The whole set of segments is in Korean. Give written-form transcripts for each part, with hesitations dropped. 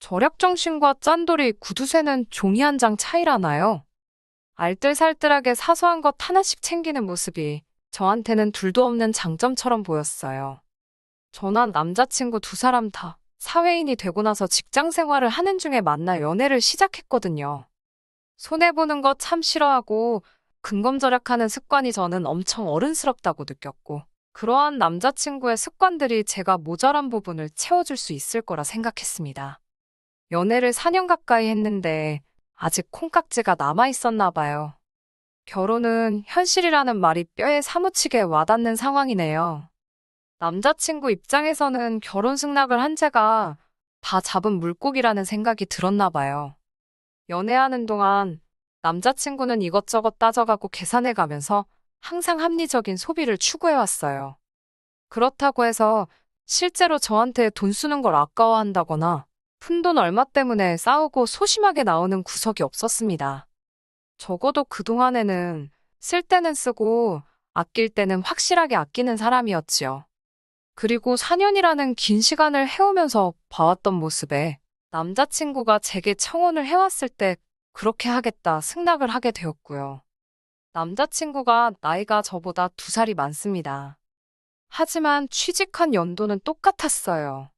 절약정신과 짠돌이 구두쇠는 종이 한 장 차이라나요? 알뜰살뜰하게 사소한 것 하나씩 챙기는 모습이 저한테는 둘도 없는 장점처럼 보였어요. 저나 남자친구 두 사람 다 사회인이 되고 나서 직장 생활을 하는 중에 만나 연애를 시작했거든요. 손해보는 거 참 싫어하고 근검절약하는 습관이 저는 엄청 어른스럽다고 느꼈고, 그러한 남자친구의 습관들이 제가 모자란 부분을 채워줄 수 있을 거라 생각했습니다. 연애를 4년 가까이 했는데 아직 콩깍지가 남아있었나 봐요. 결혼은 현실이라는 말이 뼈에 사무치게 와닿는 상황이네요. 남자친구 입장에서는 결혼 승낙을 한 제가 다 잡은 물고기라는 생각이 들었나 봐요. 연애하는 동안 남자친구는 이것저것 따져가고 계산해가면서 항상 합리적인 소비를 추구해왔어요. 그렇다고 해서 실제로 저한테 돈 쓰는 걸 아까워한다거나 푼돈 얼마 때문에 싸우고 소심하게 나오는 구석이 없었습니다. 적어도 그동안에는 쓸 때는 쓰고 아낄 때는 확실하게 아끼는 사람이었지요. 그리고 4년이라는 긴 시간을 해오면서 봐왔던 모습에 남자친구가 제게 청혼을 해왔을 때 그렇게 하겠다 승낙을 하게 되었고요. 남자친구가 나이가 저보다 2살이 많습니다. 하지만 취직한 연도는 똑같았어요.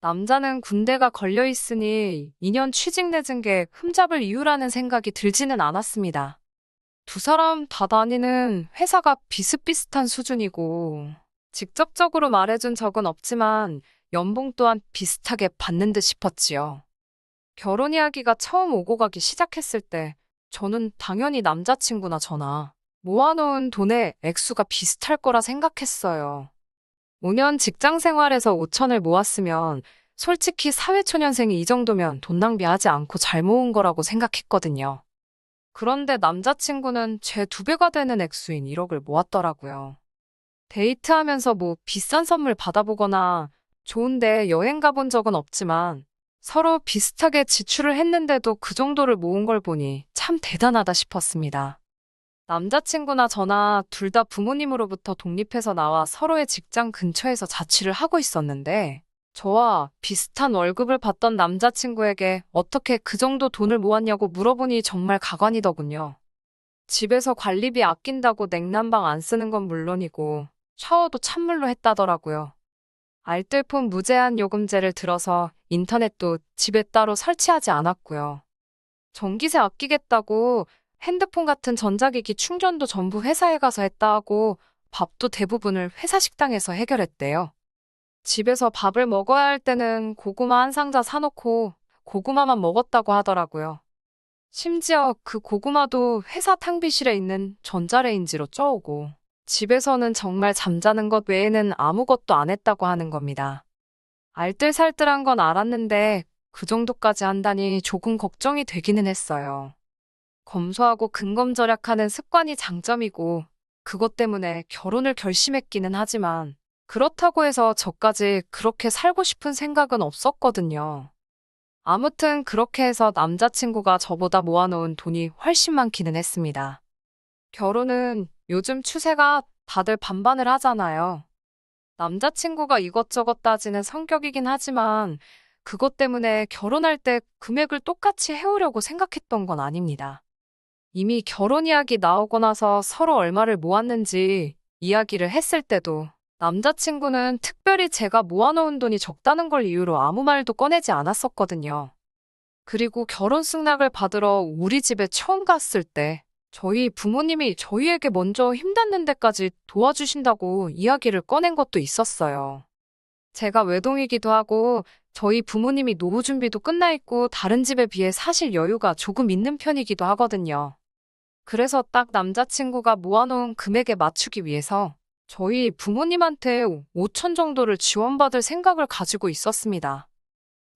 남자는 군대가 걸려 있으니 2년 취직 늦은 게 흠잡을 이유라는 생각이 들지는 않았습니다. 두 사람 다 다니는 회사가 비슷비슷한 수준이고, 직접적으로 말해준 적은 없지만 연봉 또한 비슷하게 받는 듯 싶었지요. 결혼 이야기가 처음 오고 가기 시작했을 때 저는 당연히 남자친구나 저나 모아놓은 돈의 액수가 비슷할 거라 생각했어요. 5년 직장 생활에서 5천을 모았으면 솔직히 사회초년생이 이 정도면 돈 낭비하지 않고 잘 모은 거라고 생각했거든요. 그런데 남자친구는 제 2배가 되는 액수인 1억을 모았더라고요. 데이트하면서 뭐 비싼 선물 받아보거나 좋은데 여행 가본 적은 없지만 서로 비슷하게 지출을 했는데도 그 정도를 모은 걸 보니 참 대단하다 싶었습니다. 남자친구나 저나 둘 다 부모님으로부터 독립해서 나와 서로의 직장 근처에서 자취를 하고 있었는데, 저와 비슷한 월급을 받던 남자친구에게 어떻게 그 정도 돈을 모았냐고 물어보니 정말 가관이더군요. 집에서 관리비 아낀다고 냉난방 안 쓰는 건 물론이고 샤워도 찬물로 했다더라고요. 알뜰폰 무제한 요금제를 들어서 인터넷도 집에 따로 설치하지 않았고요. 전기세 아끼겠다고 핸드폰 같은 전자기기 충전도 전부 회사에 가서 했다 하고 밥도 대부분을 회사 식당에서 해결했대요. 집에서 밥을 먹어야 할 때는 고구마 한 상자 사놓고 고구마만 먹었다고 하더라고요. 심지어 그 고구마도 회사 탕비실에 있는 전자레인지로 쪄오고 집에서는 정말 잠자는 것 외에는 아무것도 안 했다고 하는 겁니다. 알뜰살뜰한 건 알았는데 그 정도까지 한다니 조금 걱정이 되기는 했어요. 검소하고 근검절약하는 습관이 장점이고 그것 때문에 결혼을 결심했기는 하지만 그렇다고 해서 저까지 그렇게 살고 싶은 생각은 없었거든요. 아무튼 그렇게 해서 남자친구가 저보다 모아놓은 돈이 훨씬 많기는 했습니다. 결혼은 요즘 추세가 다들 반반을 하잖아요. 남자친구가 이것저것 따지는 성격이긴 하지만 그것 때문에 결혼할 때 금액을 똑같이 해오려고 생각했던 건 아닙니다. 이미 결혼 이야기 나오고 나서 서로 얼마를 모았는지 이야기를 했을 때도 남자친구는 특별히 제가 모아놓은 돈이 적다는 걸 이유로 아무 말도 꺼내지 않았었거든요. 그리고 결혼 승낙을 받으러 우리 집에 처음 갔을 때 저희 부모님이 저희에게 먼저 힘닿는 데까지 도와주신다고 이야기를 꺼낸 것도 있었어요. 제가 외동이기도 하고 저희 부모님이 노후 준비도 끝나 있고 다른 집에 비해 사실 여유가 조금 있는 편이기도 하거든요. 그래서 딱 남자친구가 모아놓은 금액에 맞추기 위해서 저희 부모님한테 5천 정도를 지원받을 생각을 가지고 있었습니다.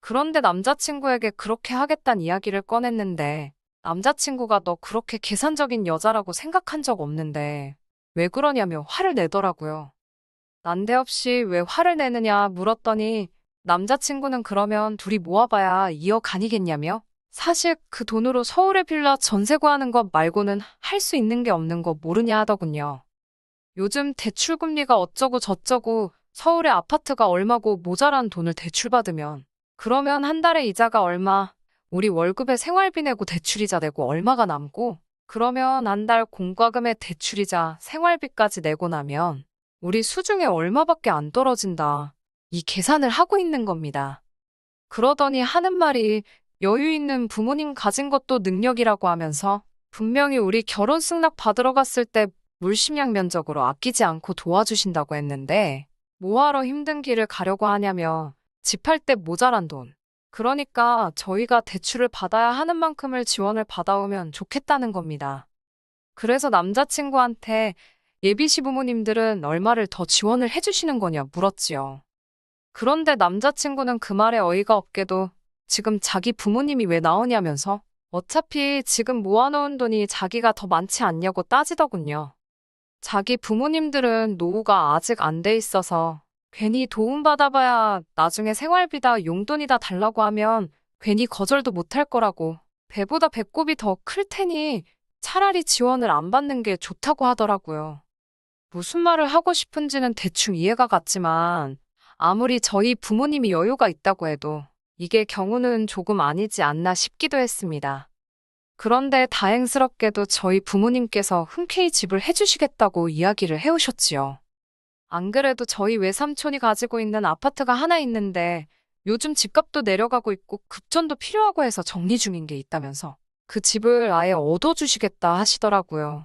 그런데 남자친구에게 그렇게 하겠다는 이야기를 꺼냈는데 남자친구가 너 그렇게 계산적인 여자라고 생각한 적 없는데 왜 그러냐며 화를 내더라고요. 난데없이 왜 화를 내느냐 물었더니 남자친구는 그러면 둘이 모아봐야 2억 아니겠냐며 사실 그 돈으로 서울에 빌라 전세 구하는 것 말고는 할 수 있는 게 없는 거 모르냐 하더군요. 요즘 대출금리가 어쩌고 저쩌고 서울의 아파트가 얼마고 모자란 돈을 대출받으면 그러면 한 달에 이자가 얼마, 우리 월급에 생활비 내고 대출이자 내고 얼마가 남고, 그러면 한 달 공과금에 대출이자 생활비까지 내고 나면 우리 수중에 얼마밖에 안 떨어진다. 이 계산을 하고 있는 겁니다. 그러더니 하는 말이 여유 있는 부모님 가진 것도 능력이라고 하면서 분명히 우리 결혼 승낙 받으러 갔을 때 물심양 면적으로 아끼지 않고 도와주신다고 했는데 뭐하러 힘든 길을 가려고 하냐며 집 할 때 모자란 돈. 그러니까 저희가 대출을 받아야 하는 만큼을 지원을 받아오면 좋겠다는 겁니다. 그래서 남자친구한테 예비 시부모님들은 얼마를 더 지원을 해주시는 거냐 물었지요. 그런데 남자친구는 그 말에 어이가 없게도 지금 자기 부모님이 왜 나오냐면서 어차피 지금 모아놓은 돈이 자기가 더 많지 않냐고 따지더군요. 자기 부모님들은 노후가 아직 안 돼 있어서 괜히 도움받아봐야 나중에 생활비다 용돈이다 달라고 하면 괜히 거절도 못할 거라고 배보다 배꼽이 더 클 테니 차라리 지원을 안 받는 게 좋다고 하더라고요. 무슨 말을 하고 싶은지는 대충 이해가 갔지만 아무리 저희 부모님이 여유가 있다고 해도 이게 경우는 조금 아니지 않나 싶기도 했습니다. 그런데 다행스럽게도 저희 부모님께서 흔쾌히 집을 해주시겠다고 이야기를 해오셨지요. 안 그래도 저희 외삼촌이 가지고 있는 아파트가 하나 있는데 요즘 집값도 내려가고 있고 급전도 필요하고 해서 정리 중인 게 있다면서 그 집을 아예 얻어주시겠다 하시더라고요.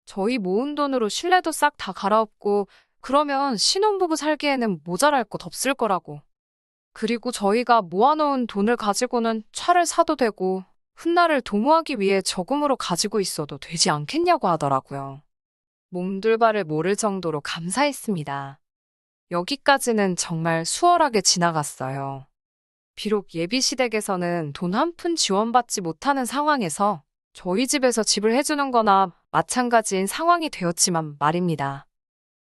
저희 모은 돈으로 실내도 싹 다 갈아엎고 그러면 신혼부부 살기에는 모자랄 것 없을 거라고. 그리고 저희가 모아놓은 돈을 가지고는 차를 사도 되고 훗날을 도모하기 위해 저금으로 가지고 있어도 되지 않겠냐고 하더라고요. 몸둘바를 모를 정도로 감사했습니다. 여기까지는 정말 수월하게 지나갔어요. 비록 예비시댁에서는 돈 한 푼 지원받지 못하는 상황에서 저희 집에서 집을 해주는 거나 마찬가지인 상황이 되었지만 말입니다.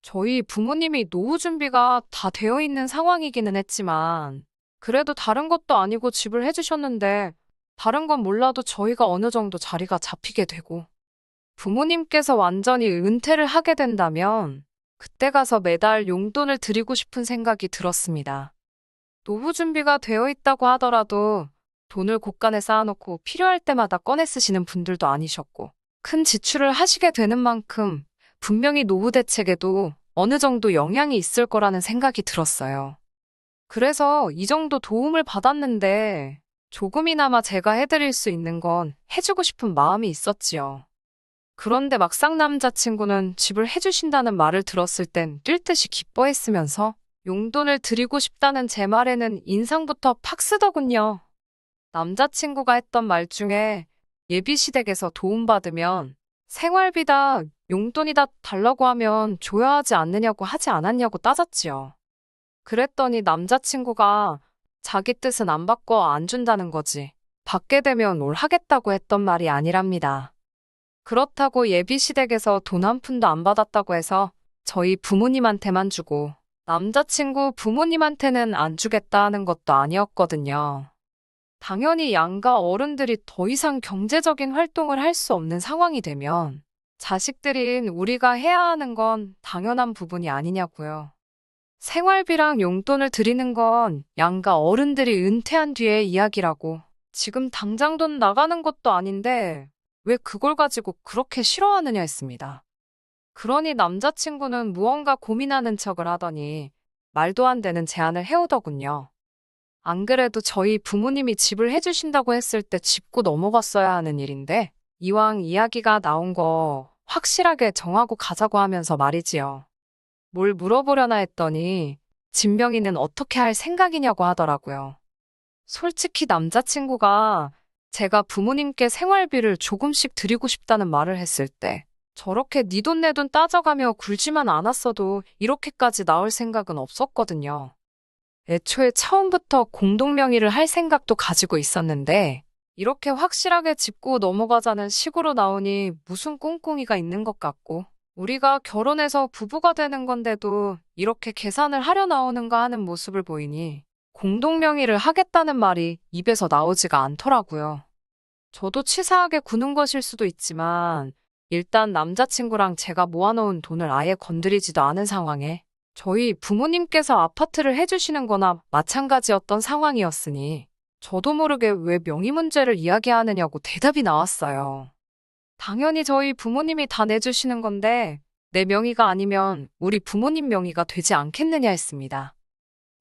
저희 부모님이 노후 준비가 다 되어 있는 상황이기는 했지만 그래도 다른 것도 아니고 집을 해주셨는데 다른 건 몰라도 저희가 어느 정도 자리가 잡히게 되고 부모님께서 완전히 은퇴를 하게 된다면 그때 가서 매달 용돈을 드리고 싶은 생각이 들었습니다. 노후 준비가 되어 있다고 하더라도 돈을 곳간에 쌓아놓고 필요할 때마다 꺼내 쓰시는 분들도 아니셨고 큰 지출을 하시게 되는 만큼 분명히 노후 대책에도 어느 정도 영향이 있을 거라는 생각이 들었어요. 그래서 이 정도 도움을 받았는데 조금이나마 제가 해드릴 수 있는 건 해주고 싶은 마음이 있었지요. 그런데 막상 남자친구는 집을 해주신다는 말을 들었을 땐 뛸 듯이 기뻐했으면서 용돈을 드리고 싶다는 제 말에는 인상부터 팍 쓰더군요. 남자친구가 했던 말 중에 예비시댁에서 도움받으면 생활비다 용돈이다 달라고 하면 줘야 하지 않느냐고 하지 않았냐고 따졌지요. 그랬더니 남자친구가 자기 뜻은 안 바꿔 안 준다는 거지. 받게 되면 뭘 하겠다고 했던 말이 아니랍니다. 그렇다고 예비시댁에서 돈 한 푼도 안 받았다고 해서 저희 부모님한테만 주고 남자친구 부모님한테는 안 주겠다 하는 것도 아니었거든요. 당연히 양가 어른들이 더 이상 경제적인 활동을 할 수 없는 상황이 되면 자식들인 우리가 해야 하는 건 당연한 부분이 아니냐고요. 생활비랑 용돈을 드리는 건 양가 어른들이 은퇴한 뒤의 이야기라고. 지금 당장 돈 나가는 것도 아닌데 왜 그걸 가지고 그렇게 싫어하느냐 했습니다. 그러니 남자친구는 무언가 고민하는 척을 하더니 말도 안 되는 제안을 해오더군요. 안 그래도 저희 부모님이 집을 해주신다고 했을 때 짚고 넘어갔어야 하는 일인데 이왕 이야기가 나온 거 확실하게 정하고 가자고 하면서 말이지요. 뭘 물어보려나 했더니 진명이는 어떻게 할 생각이냐고 하더라고요. 솔직히 남자친구가 제가 부모님께 생활비를 조금씩 드리고 싶다는 말을 했을 때 저렇게 네 돈 내 돈 따져가며 굴지만 않았어도 이렇게까지 나올 생각은 없었거든요. 애초에 처음부터 공동명의를 할 생각도 가지고 있었는데 이렇게 확실하게 짚고 넘어가자는 식으로 나오니 무슨 꿍꿍이가 있는 것 같고 우리가 결혼해서 부부가 되는 건데도 이렇게 계산을 하려 나오는가 하는 모습을 보이니 공동명의를 하겠다는 말이 입에서 나오지가 않더라고요. 저도 치사하게 구는 것일 수도 있지만 일단 남자친구랑 제가 모아놓은 돈을 아예 건드리지도 않은 상황에 저희 부모님께서 아파트를 해주시는 거나 마찬가지였던 상황이었으니 저도 모르게 왜 명의 문제를 이야기하느냐고 대답이 나왔어요. 당연히 저희 부모님이 다 내주시는 건데 내 명의가 아니면 우리 부모님 명의가 되지 않겠느냐 했습니다.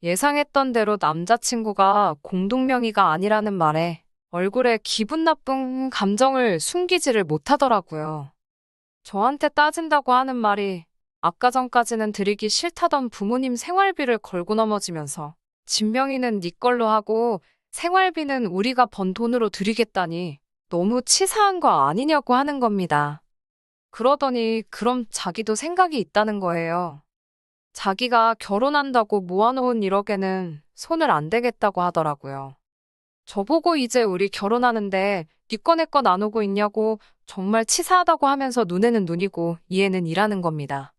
예상했던 대로 남자친구가 공동 명의가 아니라는 말에 얼굴에 기분 나쁜 감정을 숨기지를 못하더라고요. 저한테 따진다고 하는 말이 아까 전까지는 드리기 싫다던 부모님 생활비를 걸고 넘어지면서 집 명의는 네 걸로 하고 생활비는 우리가 번 돈으로 드리겠다니 너무 치사한 거 아니냐고 하는 겁니다. 그러더니 그럼 자기도 생각이 있다는 거예요. 자기가 결혼한다고 모아놓은 1억에는 손을 안 대겠다고 하더라고요. 저보고 이제 우리 결혼하는데 네 거 내 거 나누고 있냐고 정말 치사하다고 하면서 눈에는 눈이고 이에는 이라는 겁니다.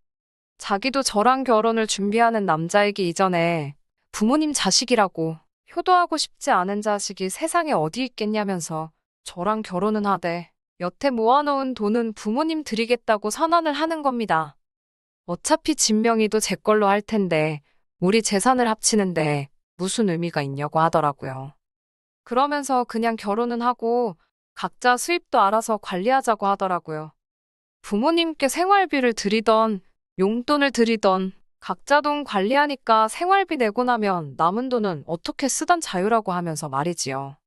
자기도 저랑 결혼을 준비하는 남자이기 이전에 부모님 자식이라고 효도하고 싶지 않은 자식이 세상에 어디 있겠냐면서 저랑 결혼은 하되 여태 모아놓은 돈은 부모님 드리겠다고 선언을 하는 겁니다. 어차피 집 명의도 제 걸로 할 텐데 우리 재산을 합치는데 무슨 의미가 있냐고 하더라고요. 그러면서 그냥 결혼은 하고 각자 수입도 알아서 관리하자고 하더라고요. 부모님께 생활비를 드리던 용돈을 드리던 각자 돈 관리하니까 생활비 내고 나면 남은 돈은 어떻게 쓰던 자유라고 하면서 말이지요.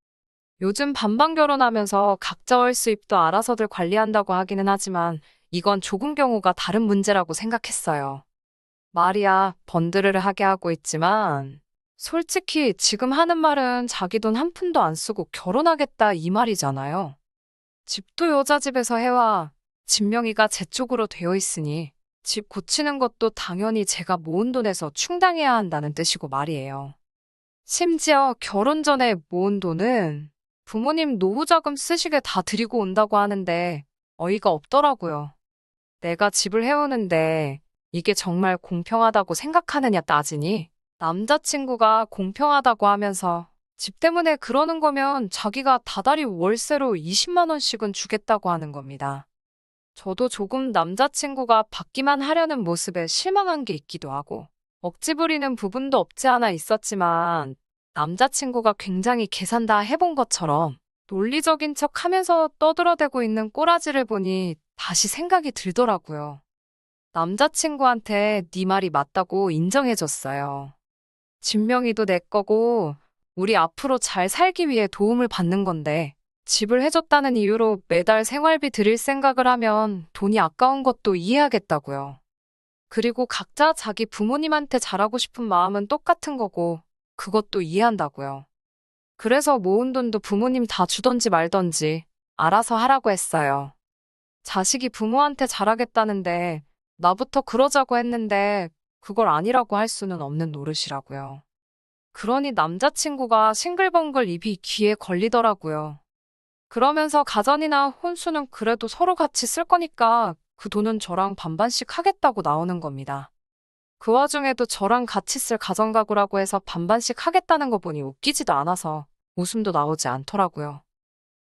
요즘 반반 결혼하면서 각자 월 수입도 알아서들 관리한다고 하기는 하지만 이건 조금 경우가 다른 문제라고 생각했어요. 말이야 번드르르 하게 하고 있지만 솔직히 지금 하는 말은 자기 돈 한 푼도 안 쓰고 결혼하겠다 이 말이잖아요. 집도 여자 집에서 해와 집 명의가 제 쪽으로 되어 있으니 집 고치는 것도 당연히 제가 모은 돈에서 충당해야 한다는 뜻이고 말이에요. 심지어 결혼 전에 모은 돈은 부모님 노후자금 쓰시게 다 드리고 온다고 하는데 어이가 없더라고요. 내가 집을 해오는데 이게 정말 공평하다고 생각하느냐 따지니 남자친구가 공평하다고 하면서 집 때문에 그러는 거면 자기가 다달이 월세로 20만 원씩은 주겠다고 하는 겁니다. 저도 조금 남자친구가 받기만 하려는 모습에 실망한 게 있기도 하고 억지 부리는 부분도 없지 않아 있었지만 남자친구가 굉장히 계산 다 해본 것처럼 논리적인 척 하면서 떠들어대고 있는 꼬라지를 보니 다시 생각이 들더라고요. 남자친구한테 네 말이 맞다고 인정해줬어요. 집 명의도 내 거고 우리 앞으로 잘 살기 위해 도움을 받는 건데 집을 해줬다는 이유로 매달 생활비 드릴 생각을 하면 돈이 아까운 것도 이해하겠다고요. 그리고 각자 자기 부모님한테 잘하고 싶은 마음은 똑같은 거고 그것도 이해한다고요. 그래서 모은 돈도 부모님 다 주던지 말던지 알아서 하라고 했어요. 자식이 부모한테 잘하겠다는데 나부터 그러자고 했는데 그걸 아니라고 할 수는 없는 노릇이라고요. 그러니 남자친구가 싱글벙글 입이 귀에 걸리더라고요. 그러면서 가전이나 혼수는 그래도 서로 같이 쓸 거니까 그 돈은 저랑 반반씩 하겠다고 나오는 겁니다. 그 와중에도 저랑 같이 쓸 가전가구라고 해서 반반씩 하겠다는 거 보니 웃기지도 않아서 웃음도 나오지 않더라고요.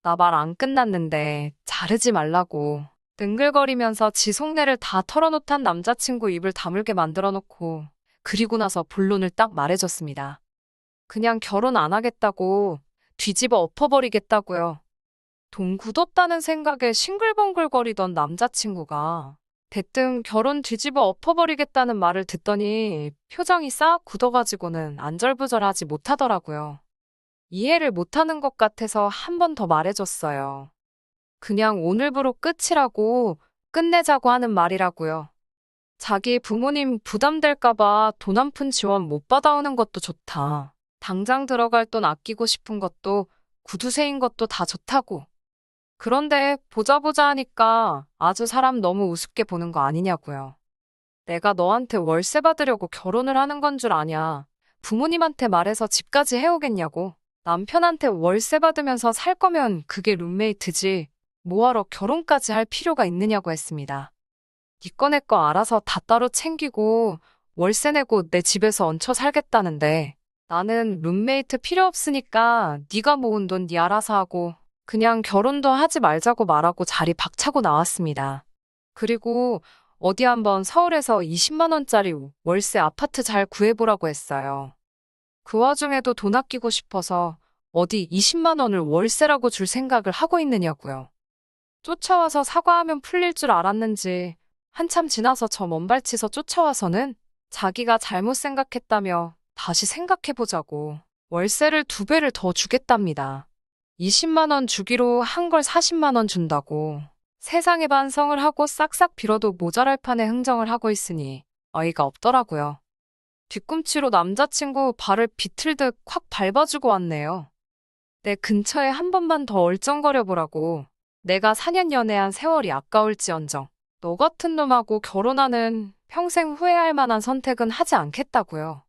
나 말 안 끝났는데 자르지 말라고 능글거리면서 지 속내를 다 털어놓던 남자친구 입을 다물게 만들어 놓고 그리고 나서 본론을 딱 말해줬습니다. 그냥 결혼 안 하겠다고 뒤집어 엎어버리겠다고요. 돈 굳었다는 생각에 싱글벙글거리던 남자친구가 대뜸 결혼 뒤집어 엎어버리겠다는 말을 듣더니 표정이 싹 굳어가지고는 안절부절하지 못하더라고요. 이해를 못하는 것 같아서 한 번 더 말해줬어요. 그냥 오늘부로 끝이라고 끝내자고 하는 말이라고요. 자기 부모님 부담될까봐 돈 한 푼 지원 못 받아오는 것도 좋다. 당장 들어갈 돈 아끼고 싶은 것도 구두쇠인 것도 다 좋다고. 그런데 보자 보자 하니까 아주 사람 너무 우습게 보는 거 아니냐고요. 내가 너한테 월세 받으려고 결혼을 하는 건 줄 아냐. 부모님한테 말해서 집까지 해오겠냐고. 남편한테 월세 받으면서 살 거면 그게 룸메이트지. 뭐하러 결혼까지 할 필요가 있느냐고 했습니다. 네 거 내 거 알아서 다 따로 챙기고 월세 내고 내 집에서 얹혀 살겠다는데 나는 룸메이트 필요 없으니까 네가 모은 돈 네 알아서 하고 그냥 결혼도 하지 말자고 말하고 자리 박차고 나왔습니다. 그리고 어디 한번 서울에서 20만 원짜리 월세 아파트 잘 구해보라고 했어요. 그 와중에도 돈 아끼고 싶어서 어디 20만 원을 월세라고 줄 생각을 하고 있느냐고요. 쫓아와서 사과하면 풀릴 줄 알았는지 한참 지나서 저 먼발치서 쫓아와서는 자기가 잘못 생각했다며 다시 생각해보자고 월세를 2배를 더 주겠답니다. 20만 원 주기로 한 걸 40만 원 준다고 세상에 반성을 하고 싹싹 빌어도 모자랄 판에 흥정을 하고 있으니 어이가 없더라고요. 뒤꿈치로 남자친구 발을 비틀듯 콱 밟아주고 왔네요. 내 근처에 한 번만 더 얼쩡거려보라고. 내가 4년 연애한 세월이 아까울지언정 너 같은 놈하고 결혼하는 평생 후회할 만한 선택은 하지 않겠다고요.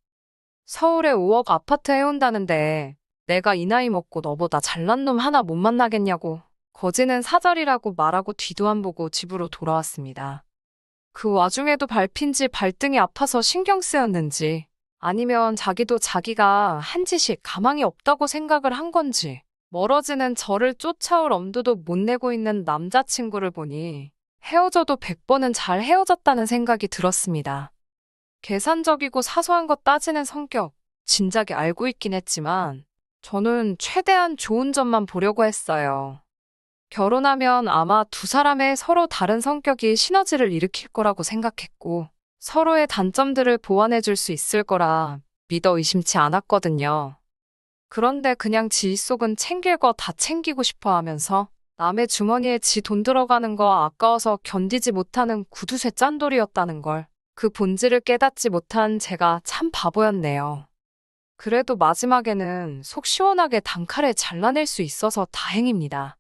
서울에 5억 아파트 해온다는데 내가 이 나이 먹고 너보다 잘난 놈 하나 못 만나겠냐고 거지는 사절이라고 말하고 뒤도 안 보고 집으로 돌아왔습니다. 그 와중에도 밟힌 지 발등이 아파서 신경 쓰였는지 아니면 자기도 자기가 한 짓이 가망이 없다고 생각을 한 건지 멀어지는 저를 쫓아올 엄두도 못 내고 있는 남자친구를 보니 헤어져도 100번은 잘 헤어졌다는 생각이 들었습니다. 계산적이고 사소한 것 따지는 성격 진작에 알고 있긴 했지만 저는 최대한 좋은 점만 보려고 했어요. 결혼하면 아마 두 사람의 서로 다른 성격이 시너지를 일으킬 거라고 생각했고 서로의 단점들을 보완해 줄 수 있을 거라 믿어 의심치 않았거든요. 그런데 그냥 지 속은 챙길 거 다 챙기고 싶어 하면서 남의 주머니에 지 돈 들어가는 거 아까워서 견디지 못하는 구두쇠 짠돌이었다는 걸 그 본질을 깨닫지 못한 제가 참 바보였네요. 그래도 마지막에는 속 시원하게 단칼에 잘라낼 수 있어서 다행입니다.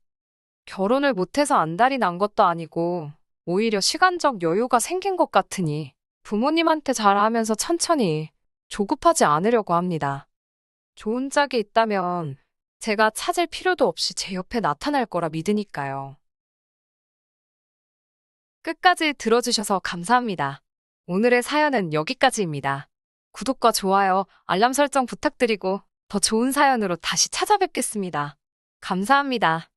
결혼을 못해서 안달이 난 것도 아니고 오히려 시간적 여유가 생긴 것 같으니 부모님한테 잘하면서 천천히 조급하지 않으려고 합니다. 좋은 짝이 있다면 제가 찾을 필요도 없이 제 옆에 나타날 거라 믿으니까요. 끝까지 들어주셔서 감사합니다. 오늘의 사연은 여기까지입니다. 구독과 좋아요, 알람 설정 부탁드리고 더 좋은 사연으로 다시 찾아뵙겠습니다. 감사합니다.